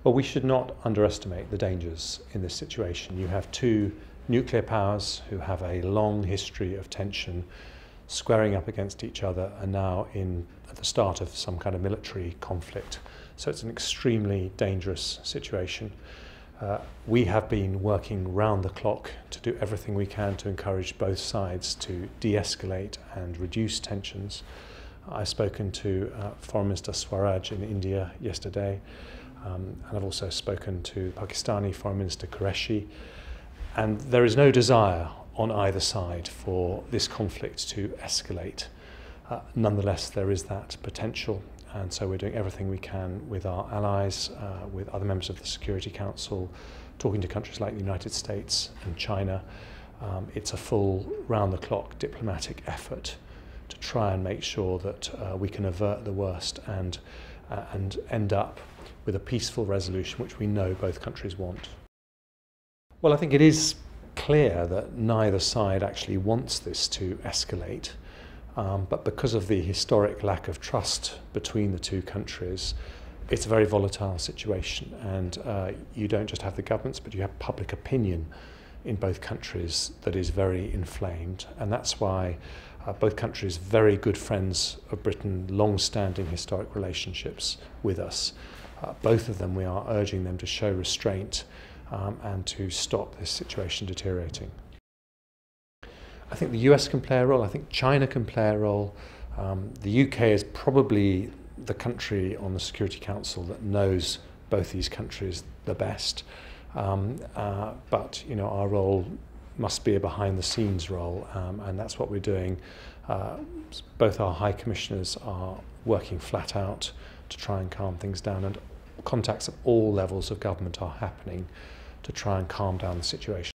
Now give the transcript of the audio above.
Well, we should not underestimate the dangers in this situation. You have two nuclear powers who have a long history of tension, squaring up against each other, and now at the start of some kind of military conflict. So it's an extremely dangerous situation. We have been working round the clock to do everything we can to encourage both sides to de-escalate and reduce tensions. I've spoken to Foreign Minister Swaraj in India yesterday, and I've also spoken to Pakistani Foreign Minister Qureshi, and there is no desire on either side for this conflict to escalate. Nonetheless, there is that potential, and so we're doing everything we can with our allies, with other members of the Security Council, talking to countries like the United States and China. It's a full round-the-clock diplomatic effort to try and make sure that we can avert the worst and end up with a peaceful resolution, which we know both countries want. Well, I think it is clear that neither side actually wants this to escalate, but because of the historic lack of trust between the two countries, it's a very volatile situation, and you don't just have the governments, but you have public opinion in both countries that is very inflamed, and that's why both countries, very good friends of Britain, long-standing historic relationships with us. Both of them, we are urging them to show restraint and to stop this situation deteriorating. I think the US can play a role, I think China can play a role. The UK is probably the country on the Security Council that knows both these countries the best. But you know, our role must be a behind-the-scenes role, and that's what we're doing. Both our High Commissioners are working flat out to try and calm things down, and contacts at all levels of government are happening to try and calm down the situation.